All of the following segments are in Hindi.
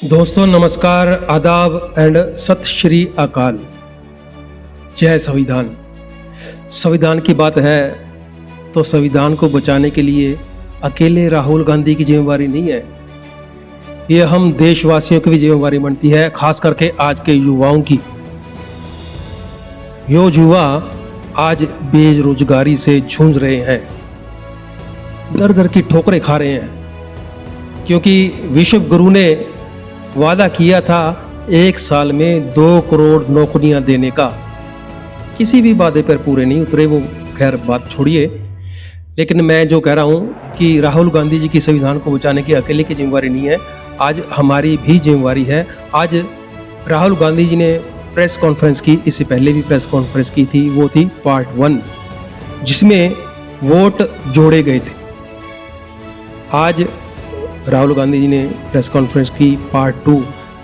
दोस्तों नमस्कार, आदाब एंड सत श्री अकाल। जय संविधान। संविधान की बात है तो संविधान को बचाने के लिए अकेले राहुल गांधी की जिम्मेवारी नहीं है, ये हम देशवासियों की भी जिम्मेवारी बनती है, खास करके आज के युवाओं की। यो युवा आज बेरोजगारी से जूझ रहे हैं, दर दर की ठोकरें खा रहे हैं, क्योंकि विश्व गुरु ने वादा किया था 1 साल में 2 करोड़ नौकरियां देने का। किसी भी वादे पर पूरे नहीं उतरे, वो खैर बात छोड़िए। लेकिन मैं जो कह रहा हूं कि राहुल गांधी जी की संविधान को बचाने की अकेले की जिम्मेवारी नहीं है, आज हमारी भी जिम्मेवारी है। आज राहुल गांधी जी ने प्रेस कॉन्फ्रेंस की, इससे पहले भी प्रेस कॉन्फ्रेंस की थी, वो थी पार्ट 1 जिसमें वोट जोड़े गए थे। आज राहुल गांधी जी ने प्रेस कॉन्फ्रेंस की पार्ट 2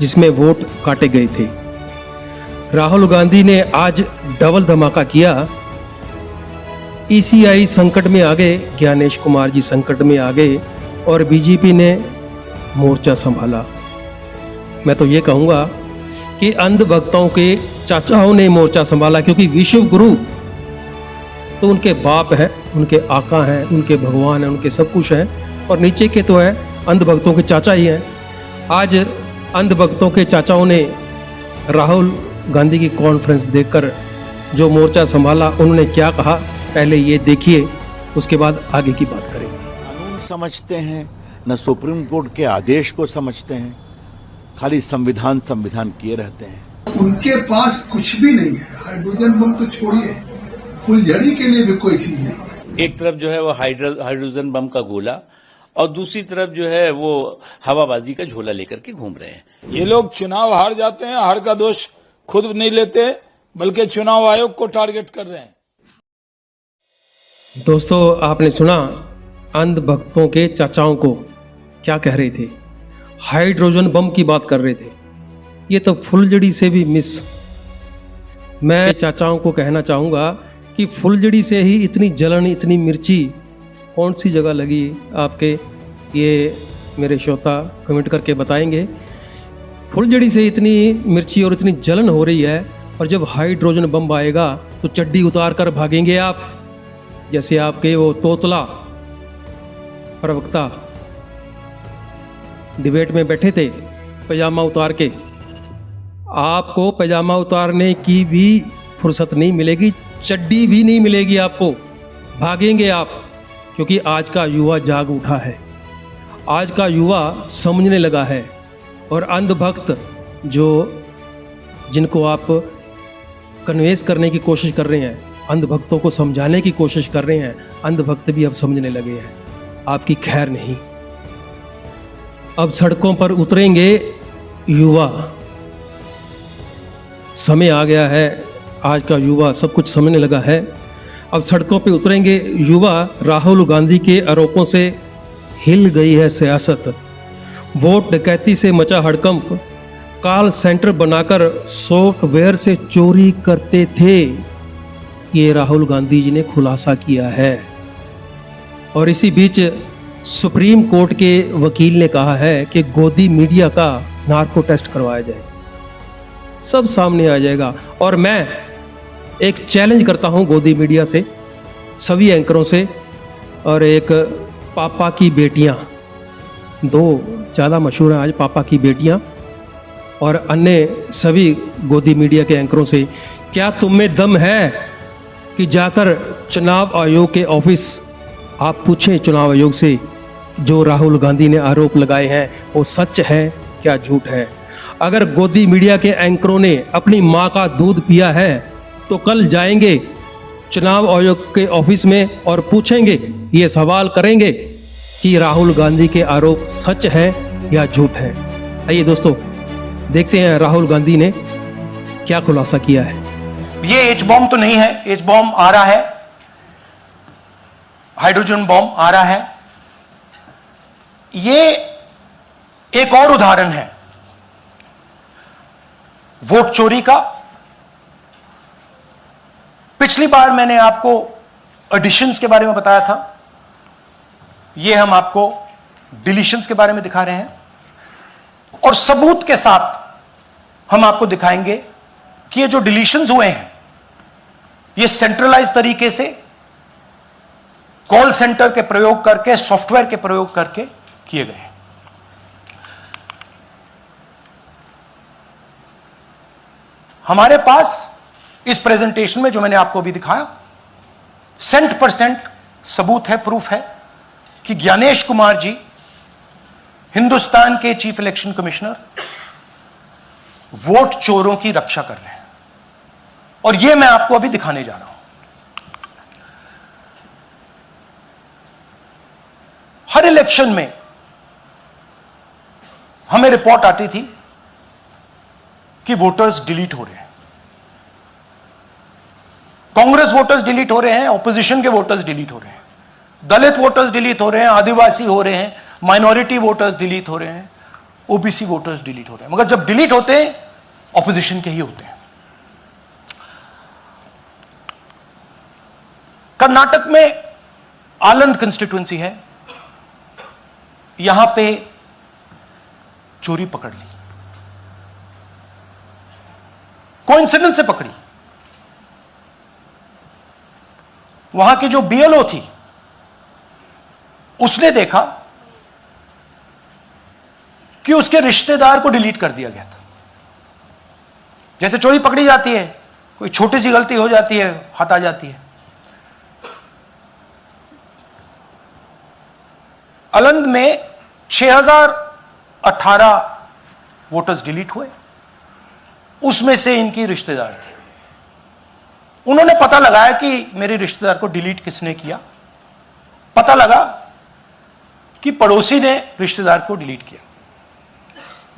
जिसमें वोट काटे गए थे। राहुल गांधी ने आज डबल धमाका किया। ईसीआई संकट में आ गए, ज्ञानेश कुमार जी संकट में आ गए और बीजेपी ने मोर्चा संभाला। मैं तो ये कहूँगा कि अंधभक्तों के चाचाओं ने मोर्चा संभाला, क्योंकि विश्व गुरु तो उनके बाप है, उनके आका हैं, उनके भगवान हैं, उनके सब कुछ हैं, और नीचे के तो है अंधभक्तों के चाचा ही हैं। आज अंधभक्तों के चाचाओं ने राहुल गांधी की कॉन्फ्रेंस देखकर जो मोर्चा संभाला, उन्होंने क्या कहा पहले ये देखिए, उसके बाद आगे की बात करेंगे। कानून समझते हैं न सुप्रीम कोर्ट के आदेश को समझते हैं, खाली संविधान किए रहते हैं। उनके पास कुछ भी नहीं है, हाइड्रोजन बम तो छोड़िए, फुलझड़ी के लिए भी कोई चीज नहीं है। एक तरफ जो है वो हाइड्रोजन बम का गोला और दूसरी तरफ जो है वो हवाबाजी का झोला लेकर के घूम रहे हैं। ये लोग चुनाव हार जाते हैं, हार का दोष खुद नहीं लेते बल्कि चुनाव आयोग को टारगेट कर रहे हैं। दोस्तों आपने सुना अंधभक्तों के चाचाओं को क्या कह रहे थे, हाइड्रोजन बम की बात कर रहे थे। ये तो फुलझड़ी से भी मिस। मैं चाचाओं को कहना चाहूँगा कि फुलझड़ी से ही इतनी जलन, इतनी मिर्ची कौन सी जगह लगी आपके, ये मेरे श्रोता कमेंट करके बताएंगे। फुलझड़ी से इतनी मिर्ची और इतनी जलन हो रही है, और जब हाइड्रोजन बम आएगा तो चड्डी उतार कर भागेंगे आप, जैसे आपके वो तोतला प्रवक्ता डिबेट में बैठे थे पैजामा उतार के। आपको पैजामा उतारने की भी फुर्सत नहीं मिलेगी, चड्डी भी नहीं मिलेगी आपको, भागेंगे आप। क्योंकि आज का युवा जाग उठा है, आज का युवा समझने लगा है, और अंधभक्त जिनको आप कन्वेंस करने की कोशिश कर रहे हैं, अंधभक्तों को समझाने की कोशिश कर रहे हैं, अंधभक्त भी अब समझने लगे हैं, आपकी खैर नहीं। अब सड़कों पर उतरेंगे युवा, समय आ गया है, आज का युवा सब कुछ समझने लगा है। अब सड़कों पे उतरेंगे युवा। राहुल गांधी के आरोपों से हिल गई है सियासत, वोट डकैती से मचा हड़कंप, कॉल सेंटर बनाकर सॉफ्टवेयर से चोरी करते थे, ये राहुल गांधी जी ने खुलासा किया है। और इसी बीच सुप्रीम कोर्ट के वकील ने कहा है कि गोदी मीडिया का नार्को टेस्ट करवाया जाए, सब सामने आ जाएगा। और मैं एक चैलेंज करता हूं गोदी मीडिया से, सभी एंकरों से, और एक पापा की बेटियां, 2 ज़्यादा मशहूर हैं आज, पापा की बेटियां और अन्य सभी गोदी मीडिया के एंकरों से, क्या तुम में दम है कि जाकर चुनाव आयोग के ऑफिस आप पूछें चुनाव आयोग से, जो राहुल गांधी ने आरोप लगाए हैं वो सच है क्या झूठ है। अगर गोदी मीडिया के एंकरों ने अपनी माँ का दूध पिया है तो कल जाएंगे चुनाव आयोग के ऑफिस में और पूछेंगे, ये सवाल करेंगे कि राहुल गांधी के आरोप सच है या झूठ है। आइए दोस्तों देखते हैं राहुल गांधी ने क्या खुलासा किया है। ये एच बॉम्ब तो नहीं है, एच बॉम्ब आ रहा है, हाइड्रोजन बॉम्ब आ रहा है। ये एक और उदाहरण है वोट चोरी का। पिछली बार मैंने आपको एडिशंस के बारे में बताया था, ये हम आपको डिलीशंस के बारे में दिखा रहे हैं। और सबूत के साथ हम आपको दिखाएंगे कि ये जो डिलीशंस हुए हैं ये सेंट्रलाइज तरीके से कॉल सेंटर के प्रयोग करके, सॉफ्टवेयर के प्रयोग करके किए गए हैं। हमारे पास इस प्रेजेंटेशन में जो मैंने आपको अभी दिखाया 100% सबूत है, प्रूफ है कि ज्ञानेश कुमार जी हिंदुस्तान के चीफ इलेक्शन कमिश्नर वोट चोरों की रक्षा कर रहे हैं, और यह मैं आपको अभी दिखाने जा रहा हूं। हर इलेक्शन में हमें रिपोर्ट आती थी कि वोटर्स डिलीट हो रहे हैं, कांग्रेस वोटर्स डिलीट हो रहे हैं, ऑपोजिशन के वोटर्स डिलीट हो रहे हैं, दलित वोटर्स डिलीट हो रहे हैं, आदिवासी हो रहे हैं, माइनॉरिटी वोटर्स डिलीट हो रहे हैं, ओबीसी वोटर्स डिलीट हो रहे हैं। मगर जब डिलीट होते हैं ऑपोजिशन के ही होते हैं। कर्नाटक में आलंद कंस्टिट्यूएंसी है, यहां पे चोरी पकड़ ली, कोइंसिडेंस से पकड़ी। वहां की जो बीएलओ थी उसने देखा कि उसके रिश्तेदार को डिलीट कर दिया गया था। जैसे चोरी पकड़ी जाती है, कोई छोटी सी गलती हो जाती है, हाथ आ जाती है। अलंद में 6018 वोटर्स डिलीट हुए, उसमें से इनकी रिश्तेदार थे। उन्होंने पता लगाया कि मेरे रिश्तेदार को डिलीट किसने किया। पता लगा कि पड़ोसी ने रिश्तेदार को डिलीट किया।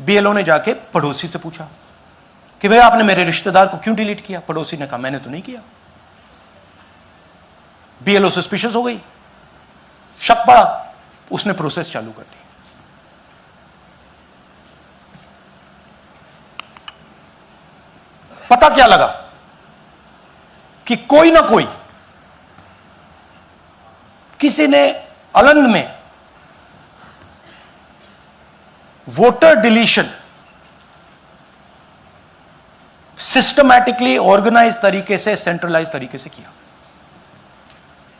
बीएलओ ने जाके पड़ोसी से पूछा कि भाई आपने मेरे रिश्तेदार को क्यों डिलीट किया। पड़ोसी ने कहा मैंने तो नहीं किया। बीएलओ सस्पिशियस हो गई, शक पड़ा, उसने प्रोसेस चालू कर दी। पता क्या लगा कि कोई ना कोई, किसी ने अलंद में वोटर डिलीशन सिस्टमैटिकली ऑर्गेनाइज तरीके से, सेंट्रलाइज तरीके से किया।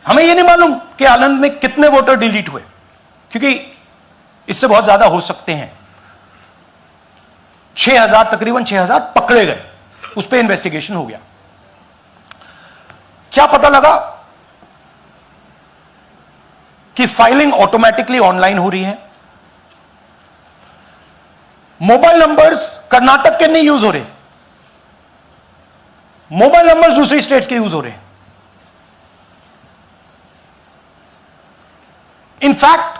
हमें यह नहीं मालूम कि आनंद में कितने वोटर डिलीट हुए, क्योंकि इससे बहुत ज्यादा हो सकते हैं। 6000, तकरीबन 6000 पकड़े गए, उस पर इन्वेस्टिगेशन हो गया। क्या पता लगा कि फाइलिंग ऑटोमेटिकली ऑनलाइन हो रही है। मोबाइल नंबर्स कर्नाटक के नहीं यूज हो रहे, मोबाइल नंबर्स दूसरी स्टेट्स के यूज हो रहे हैं। इनफैक्ट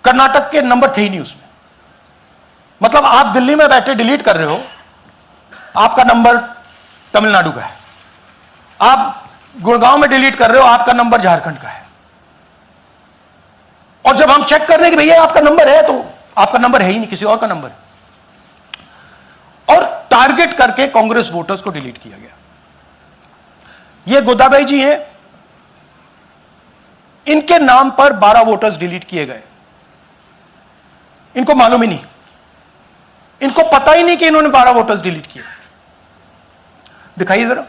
कर्नाटक के नंबर थे ही नहीं उसमें। मतलब आप दिल्ली में बैठे डिलीट कर रहे हो, आपका नंबर तमिलनाडु का है। आप गुड़गांव में डिलीट कर रहे हो, आपका नंबर झारखंड का है। और जब हम चेक कर रहे हैं कि भैया आपका नंबर है, तो आपका नंबर है ही नहीं, किसी और का नंबर है। और टारगेट करके कांग्रेस वोटर्स को डिलीट किया गया। ये गोदाबाई जी हैं, इनके नाम पर 12 वोटर्स डिलीट किए गए। इनको मालूम ही नहीं, इनको पता ही नहीं कि इन्होंने 12 वोटर्स डिलीट किए। दिखाइए जरा।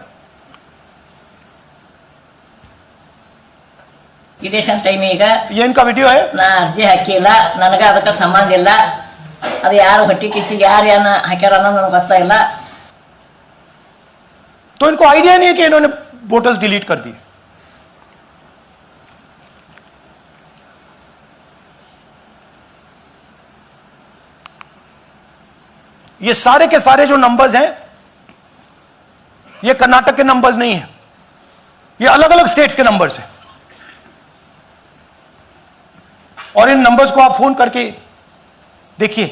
ಇಲೆಕ್ಷನ್ ಟೈಮ್ ಈಗ ये इनका वीडियो है। ನಾ ಅರ್ಜಿ ಹಾಕಿಲ್ಲ, ನನಗೆ ಅದಕ್ಕೆ ಸಂಬಂಧ ಇಲ್ಲ। ಅದು ಯಾರು ಹೊಟ್ಟಿ ಕಿಚ್ಚಿಗೆ ಯಾರು ಏನ ಹಾಕ್ಯಾರ ಅನ್ನೋದು ನನಗೆ ಗೊತ್ತಾಗಿಲ್ಲ। तो इनको आइडिया नहीं है कि इन्होंने वोटर्स डिलीट कर दिए। ये सारे के सारे जो नंबर्स हैं, ये कर्नाटक के नंबर्स नहीं है, ये अलग अलग स्टेट्स के नंबर्स हैं। और इन नंबर्स को आप फोन करके देखिए,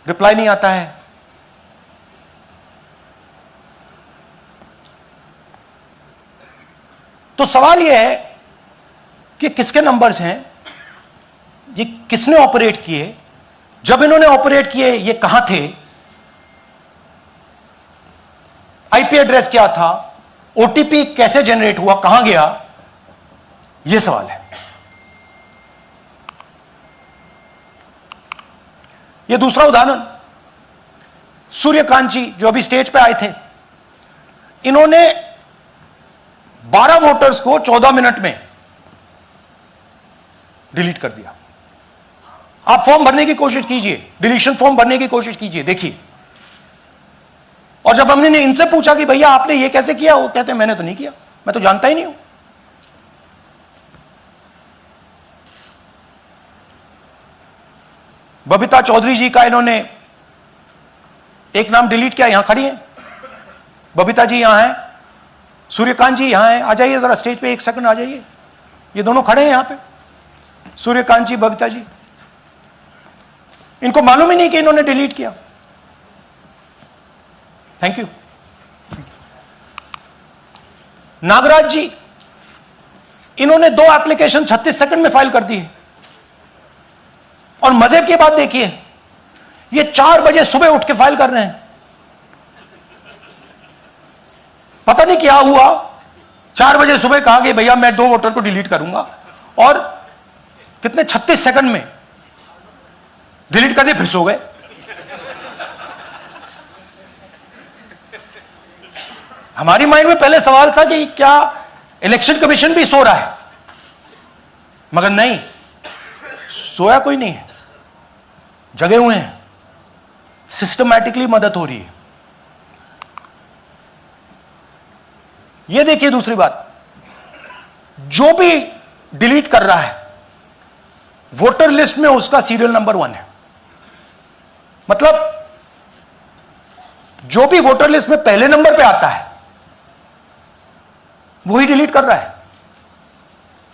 रिप्लाई नहीं आता है। तो सवाल यह है कि किसके नंबर्स हैं, ये किसने ऑपरेट किए, जब इन्होंने ऑपरेट किए ये कहां थे, आईपी एड्रेस क्या था, ओटीपी कैसे जनरेट हुआ, कहां गया, यह सवाल है। यह दूसरा उदाहरण, सूर्यकांत जी जो अभी स्टेज पे आए थे, इन्होंने 12 वोटर्स को 14 मिनट में डिलीट कर दिया। आप फॉर्म भरने की कोशिश कीजिए, डिलीशन फॉर्म भरने की कोशिश कीजिए, देखिए। और जब हमने इनसे पूछा कि भैया आपने ये कैसे किया, वो कहते हैं मैंने तो नहीं किया, मैं तो जानता ही नहीं हूं। बबीता चौधरी जी का इन्होंने एक नाम डिलीट किया, यहां खड़ी है बबीता जी, यहां है, सूर्यकांत जी यहां है, आ जाइए जरा स्टेज पे, एक सेकंड आ जाइए, ये दोनों खड़े हैं यहां पे, सूर्यकांत जी, बबीता जी। इनको मालूम ही नहीं कि इन्होंने डिलीट किया। Thank you. नागराज जी, इन्होंने 2 एप्लीकेशन 36 सेकंड में फाइल कर दी है। और मजे की बात देखिए, ये 4 बजे सुबह उठ के फाइल कर रहे हैं। पता नहीं क्या हुआ, 4 बजे सुबह कहा कि भैया मैं 2 वोटर को डिलीट करूंगा, और कितने 36 सेकंड में डिलीट कर दिए, फिर सो गए। हमारी माइंड में पहले सवाल था कि क्या इलेक्शन कमीशन भी सो रहा है, मगर नहीं, सोया कोई नहीं है, जगे हुए हैं, सिस्टमैटिकली मदद हो रही है। यह देखिए दूसरी बात, जो भी डिलीट कर रहा है वोटर लिस्ट में उसका सीरियल नंबर 1 है। मतलब जो भी वोटर लिस्ट में पहले नंबर पे आता है वही डिलीट कर रहा है।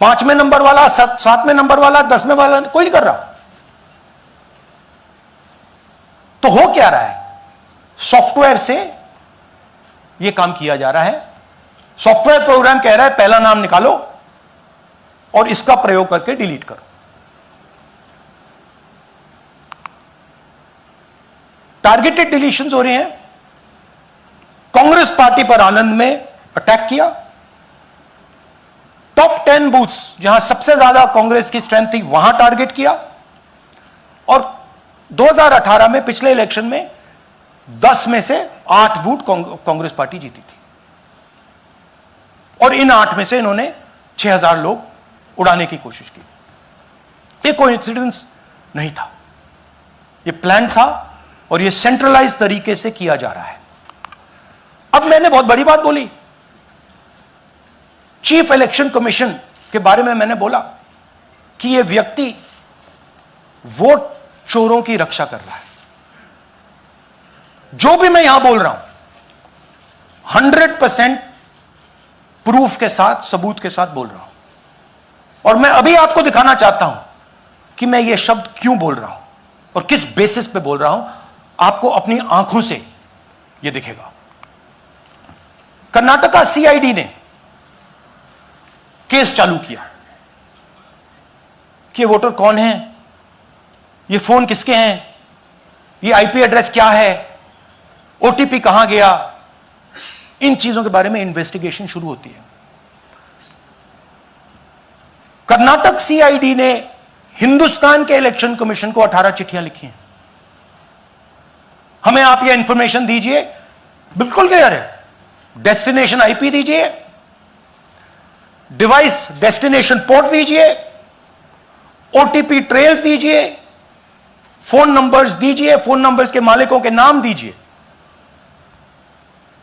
5वें नंबर वाला, 7वें नंबर वाला, 10वें वाला कोई नहीं कर रहा। तो हो क्या रहा है, सॉफ्टवेयर से यह काम किया जा रहा है। सॉफ्टवेयर प्रोग्राम कह रहा है पहला नाम निकालो और इसका प्रयोग करके डिलीट करो। टारगेटेड डिलीशंस हो रहे हैं। कांग्रेस पार्टी पर आनंद में अटैक किया। टॉप 10 बूथ्स जहां सबसे ज्यादा कांग्रेस की स्ट्रेंथ थी वहां टारगेट किया। और 2018 में पिछले इलेक्शन में 10 में से 8 बूथ कांग्रेस पार्टी जीती थी, और इन 8 में से इन्होंने 6000 लोग उड़ाने की कोशिश की। ये कोइंसिडेंस नहीं था, ये प्लान था, और ये सेंट्रलाइज तरीके से किया जा रहा है। अब मैंने बहुत बड़ी बात बोली, चीफ इलेक्शन कमीशन के बारे में मैंने बोला कि यह व्यक्ति वोट चोरों की रक्षा कर रहा है। जो भी मैं यहां बोल रहा हूं 100% प्रूफ के साथ, सबूत के साथ बोल रहा हूं। और मैं अभी आपको दिखाना चाहता हूं कि मैं ये शब्द क्यों बोल रहा हूं और किस बेसिस पे बोल रहा हूं। आपको अपनी आंखों से यह दिखेगा। कर्नाटका सीआईडी ने केस चालू किया कि वोटर कौन है, ये फोन किसके हैं, ये आईपी एड्रेस क्या है, ओटीपी कहां गया, इन चीजों के बारे में इन्वेस्टिगेशन शुरू होती है। कर्नाटक सीआईडी ने हिंदुस्तान के इलेक्शन कमीशन को 18 चिट्ठियां लिखी हैं। हमें आप ये इंफॉर्मेशन दीजिए, बिल्कुल क्लियर है, डेस्टिनेशन आईपी दीजिए, डिवाइस डेस्टिनेशन पोर्ट दीजिए, ओटीपी ट्रेल्स दीजिए, फोन नंबर्स दीजिए, फोन नंबर्स के मालिकों के नाम दीजिए।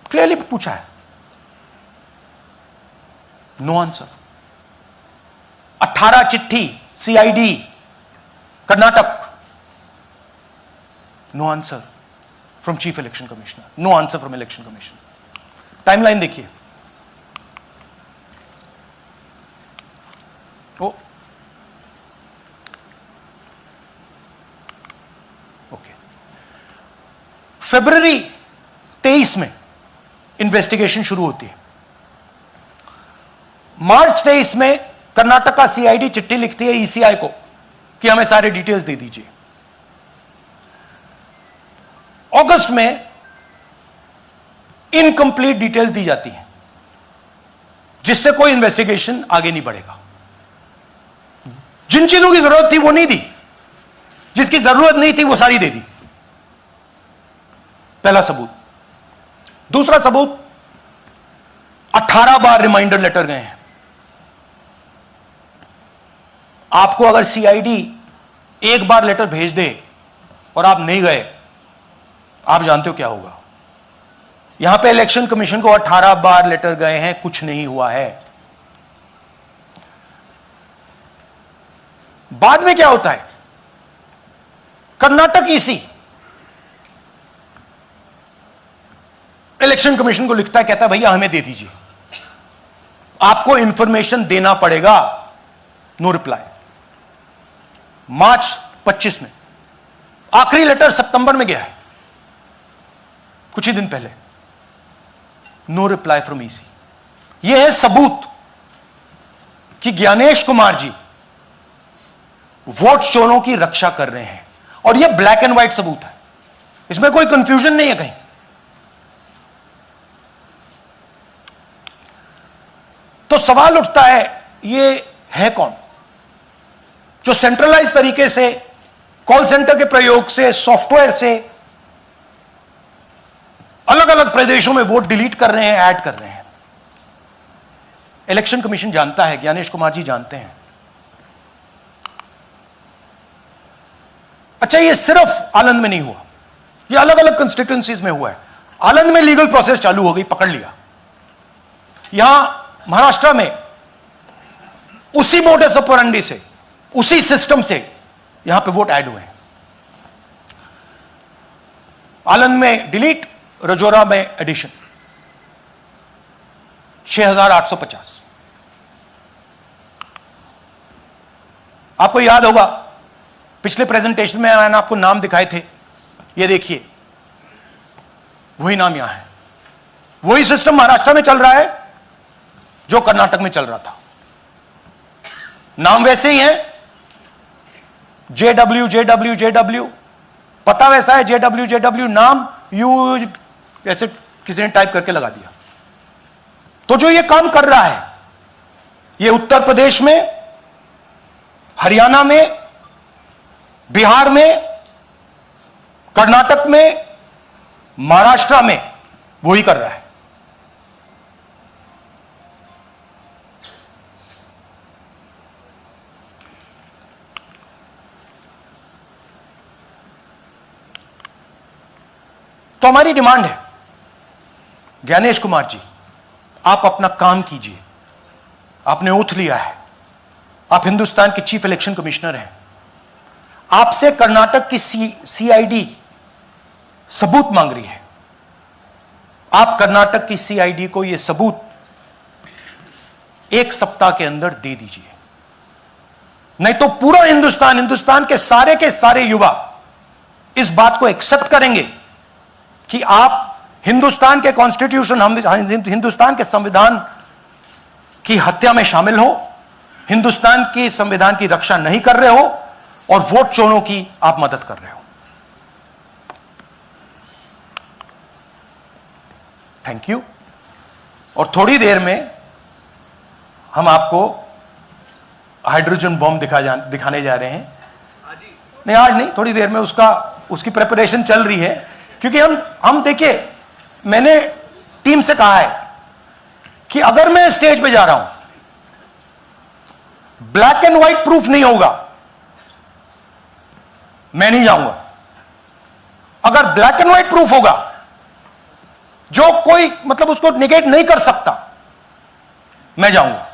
क्लियरली पूछा है, नो आंसर। 18 चिट्ठी CID Karnataka, no answer from chief election commissioner, no answer from election commission. Timeline देखिए, ओके, फरवरी 23 में इन्वेस्टिगेशन शुरू होती है। मार्च 23 में कर्नाटका सीआईडी चिट्ठी लिखती है ईसीआई को कि हमें सारे डिटेल्स दे दीजिए। अगस्त में इनकंप्लीट डिटेल्स दी जाती हैं, जिससे कोई इन्वेस्टिगेशन आगे नहीं बढ़ेगा। जिन चीजों की जरूरत थी वो नहीं दी, जिस जिसकी जरूरत नहीं थी वो सारी दे दी। पहला सबूत। दूसरा सबूत, 18 बार रिमाइंडर लेटर गए हैं। आपको अगर सीआईडी एक बार लेटर भेज दे और आप नहीं गए, आप जानते हो क्या होगा। यहां पे इलेक्शन कमीशन को 18 बार लेटर गए हैं, कुछ नहीं हुआ है। बाद में क्या होता है, कर्नाटक ईसी इलेक्शन कमीशन को लिखता है, कहता है भैया हमें दे दीजिए, आपको इंफॉर्मेशन देना पड़ेगा। No reply. मार्च 25 में, आखिरी लेटर सितंबर में गया है, कुछ ही दिन पहले। No reply from EC. यह है सबूत कि ज्ञानेश कुमार जी वोट चोरों की रक्षा कर रहे हैं, और यह ब्लैक एंड व्हाइट सबूत है, इसमें कोई कंफ्यूजन नहीं है कहीं। तो सवाल उठता है, यह है कौन जो सेंट्रलाइज तरीके से कॉल सेंटर के प्रयोग से, सॉफ्टवेयर से अलग अलग प्रदेशों में वोट डिलीट कर रहे हैं, ऐड कर रहे हैं। इलेक्शन कमीशन जानता है, ज्ञानेश कुमार जी जानते हैं। अच्छा, ये सिर्फ आनंद में नहीं हुआ, ये अलग अलग कंस्टिट्यूएंसीज में हुआ है। आनंद में लीगल प्रोसेस चालू हो गई, पकड़ लिया। यहां महाराष्ट्र में उसी मोडस ऑपरेंडी से, उसी सिस्टम से यहां पे वोट ऐड हुए हैं। आनंद में डिलीट, रजौरा में एडिशन। 6850। आपको याद होगा पिछले प्रेजेंटेशन में मैंने आपको नाम दिखाए थे, ये देखिए वही नाम यहां है। वही सिस्टम महाराष्ट्र में चल रहा है जो कर्नाटक में चल रहा था। नाम वैसे ही है, JW JW JW, पता वैसा है, JW JW, नाम यू ऐसे किसी ने टाइप करके लगा दिया। तो जो ये काम कर रहा है, ये उत्तर प्रदेश में, हरियाणा में, बिहार में, कर्नाटक में, महाराष्ट्र में वही कर रहा है। तो हमारी डिमांड है, ज्ञानेश कुमार जी, आप अपना काम कीजिए। आपने ओथ लिया है, आप हिंदुस्तान के चीफ इलेक्शन कमिश्नर हैं। आपसे कर्नाटक की सीआईडी सबूत मांग रही है। आप कर्नाटक की सीआईडी को यह सबूत 1 सप्ताह के अंदर दे दीजिए, नहीं तो पूरा हिंदुस्तान के सारे युवा इस बात को एक्सेप्ट करेंगे कि आप हिंदुस्तान के कॉन्स्टिट्यूशन, हिंदुस्तान के संविधान की हत्या में शामिल हो, हिंदुस्तान के संविधान की रक्षा नहीं कर रहे हो, और वोट चोरों की आप मदद कर रहे हो। Thank you. और थोड़ी देर में हम आपको हाइड्रोजन बॉम्ब दिखाने जा रहे हैं। नहीं, आज नहीं, थोड़ी देर में उसकी प्रिपरेशन चल रही है। क्योंकि हम देखिए, मैंने टीम से कहा है कि अगर मैं स्टेज पे जा रहा हूं, ब्लैक एंड व्हाइट प्रूफ नहीं होगा, मैं नहीं जाऊंगा। अगर ब्लैक एंड व्हाइट प्रूफ होगा, जो कोई मतलब उसको निगेट नहीं कर सकता, मैं जाऊंगा।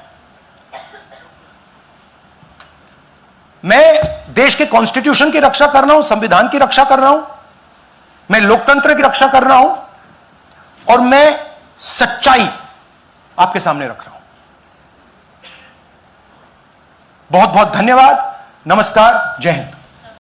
मैं देश के कॉन्स्टिट्यूशन की रक्षा कर रहा हूं, संविधान की रक्षा कर रहा हूं, मैं लोकतंत्र की रक्षा कर रहा हूं, और मैं सच्चाई आपके सामने रख रहा हूं। बहुत बहुत धन्यवाद। नमस्कार। जय हिंद।